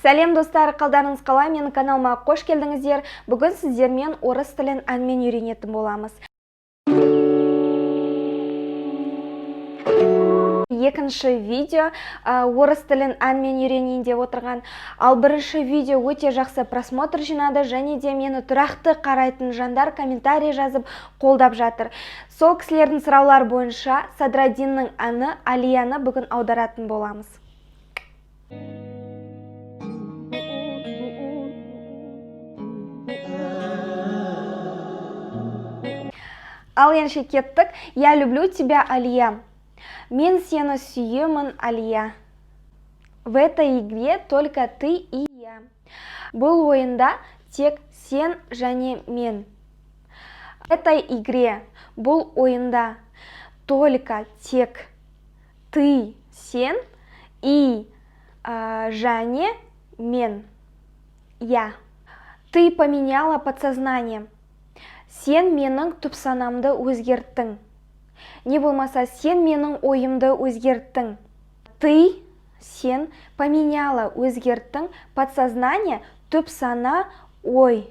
Сәлем достар, қалдарыңыз қалай? Менің каналыма қош келдіңіздер. Бүгін сіздермен орыс тілін әнмен үйренетін боламыз. Екінші видео орыс тілін әнмен үйренейін деп отырған. Ал бірінші видео өте жақсы просмотр жинады, және де мені тұрақты қарайтын жандар комментарий жазып қолдап жатыр. Сол кісілердің сұраулар бойынша Садраддиннің әні Алияны бүгін аударатын боламыз. Ал енді кеттік. Я люблю тебя, Алия. Мен сені сүйемін, Алия. В этой игре только ты и я. Бұл ойында тек сен және мен. В этой игре, бұл ойында только тек ты, сен, и және мен, я. Ты поменяла подсознание. Сен менің түпсанамды өзгерттің. Не болмаса, сен менің ойымды өзгерттің. Ты, сен, поменяла, өзгерттің, подсознание, түпсана, ой.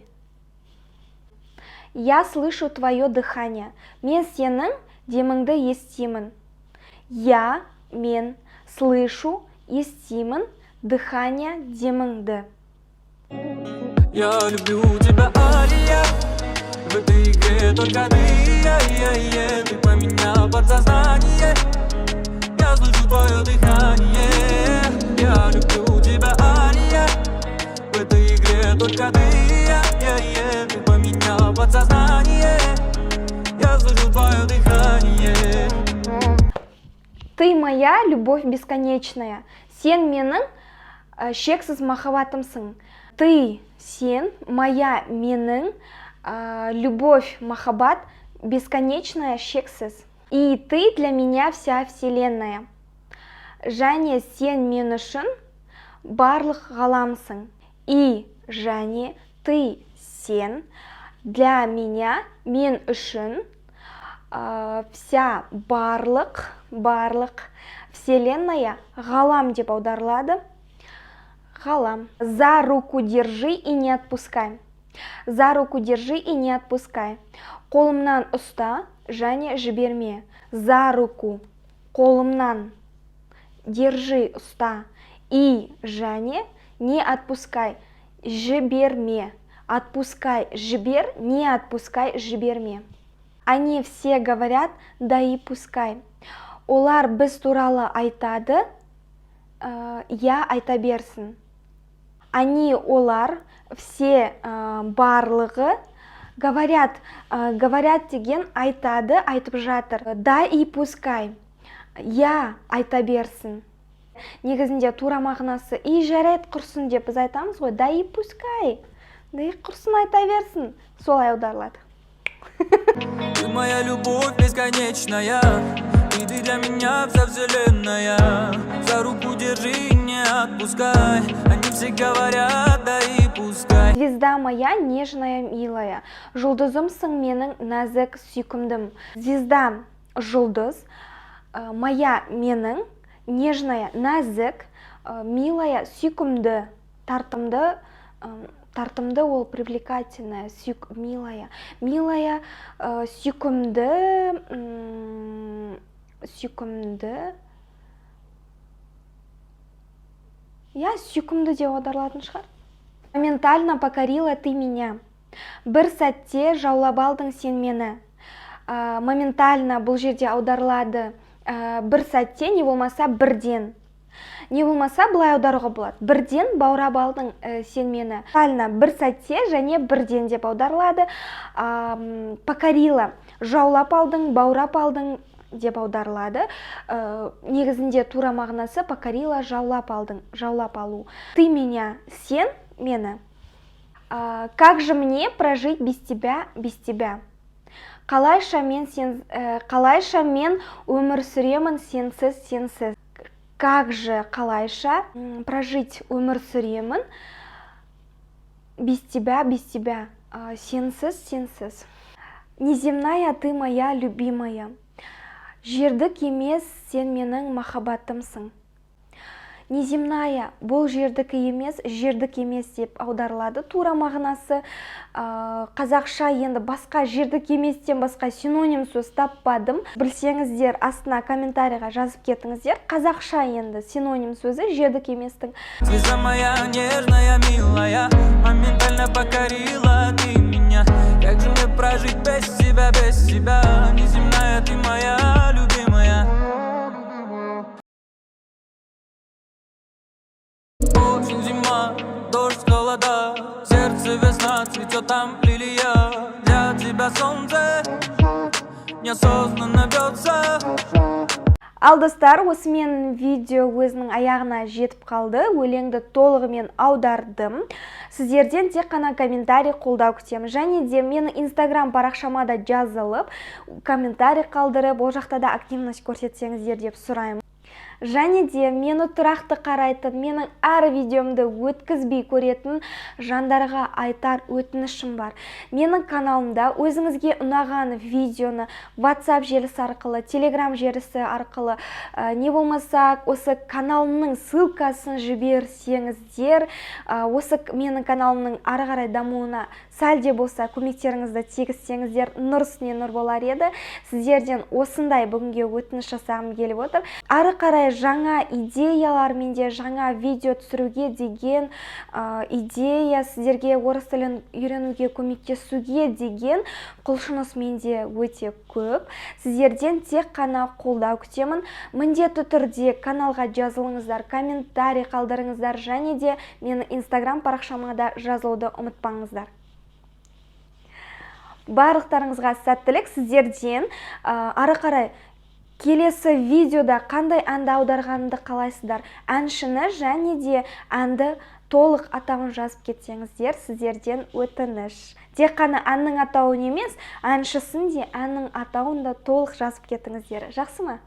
Я слышу твое дыхание. Мен сенің деміңді естимін. Я, мен, слышу, естимін, дыхание, деміңді. Я люблю тебя, Алия. В этой игре только ты, ты поменял подсознание. Я слышу твое дыхание. Я люблю тебя, Алия. В этой игре только ты, ты поменял подсознание. Я слышу твое дыхание. Ты моя любовь бесконечная. Сен менің шексіз махаббатымсың. Ты, сен, моя, менің любовь, махаббат, бесконечная, шексіз. И ты для меня вся вселенная. Және сен мен үшін барлық ғаламсың. И және ты, сен, для меня, мен үшін вся барлық, вселенная, ғалам деп аударылады. Ғалам. За руку держи и не отпускай. За руку держи и не отпускай. Қолымнан ұста, және жіберме. За руку, қолымнан, держи, ұста, и, және, не отпускай, жіберме. Отпускай, жібер, не отпускай, жіберме. Они все говорят, да и пускай. Олар біз туралы айтады, я айта берсін. Они, олар, все барлығы, говорят деген айтады, айтып жатыр. Да и пускай, я айта берсін. Негізінде тура мағынасы и жарайды құрсын деп біз айтамыз ғой. Да и пускай, да и құрсын айта берсін. Солай аударылады. Ты моя любовь бесконечная, и ты для меня вся вселенная. За руку держи и не отпускай. Они все говорят, да и пускай. Звезда моя нежная, милая. Жұлдызымсың менің нәзік сүйкімдім. Звезда, жұлдыз, моя, менің, нежная, нәзік, милая, сүйкімді, тартымды. Тартымды ол привлекательная, милая. Милая, сүйкімді, Я сүйкімді деп аударылатын шығар. Моментально покорила ты меня. Бір сәтте жаулап алдың сен мені. Моментально бұл жерде аударылады. Бір сәтте, не болмаса бірден. Не болмаса былай аударуға болады. Бірден баурап алдың сен мені. Бір сәтте және бірден деп аударылады. Покорила, жаулап алдың, баурап алдың деп аударылады. Негізінде тура мағынасы покорила, жаулап алдың, жаулап алу. Ты меня, сен мені. Как же мне прожить без тебя, без тебя? Қалайша мен өмір сүремін сенсіз, сенсіз. Как же, қалайша прожить өмір сүремін без тебя, без тебя, сенсіз, сенсіз. Неземная ты моя любимая. Жердік емес сен менің махаббатымсың. Неземная бұл жердікі емес деп аударылады. Тура мағынасы қазақша енді басқа жердікі еместен басқа синоним сөз таппадым. Білсеңіздер астына комментарийға жазып кетіңіздер. Қазақша енді синоним сөзі жердікі еместің. Слеза моя нежная, милая, моментально покорила ты меня. Как же мне прожить без тебя, неземная ты моя любимая. Осень, зима, дождь, холода, сердце весна, цветет там лилия. Для тебя солнце неосознанно бьется. Ал достар, осымен видео өзінің аяғына жетіп қалды. Өлеңді толығымен аудардым. Сіздерден тек қана комментарий қолдау күтемін. Және де мені Instagram парақшама да жазылып, комментарий қалдырып, ол жақта да активность көрсетсеңіздер деп сұраймын. Және де мені тұрақты қарайтын, менің әр видеомды өткізбей көретін жандарға айтар өтінішім бар. Менің каналымда өзіңізге ұнаған видеоны WhatsApp желісі арқылы, Telegram желісі арқылы, не болмаса осы каналымның ссылкасын жіберсеңіздер, осы менің каналымның ары қарай дамуына сәлде болса көмектеріңізді тигізсеңіздер, нұр үстіне нұр болар еді. Сіздерден осындай бүгінге өтініш жасағым келіп отыр. Ары қарай жаңа идеялар менде, жаңа видео түсіруге деген идея, сіздерге орыс тілін үйренуге көмектесуге деген құлшыныс менде өте көп. Сіздерден тек қана қолдау күтемін. Міндетті түрде каналға жазылыңыздар, комментарий қалдырыңыздар, және де мені Instagram парақшама да жазылуды ұмытпаңыздар. Барлықтарыңызға сәттілік. Сіздерден ары қарай келесі видеода қандай әнді аударғанымды қалайсыздар, әншіні және де әнді толық атауын жазып кетсеңіздер, сіздерден өтініш. Тек қана әннің атауын емес, әншісін де әннің атауын да толық жазып кетіңіздер. Жақсы ма?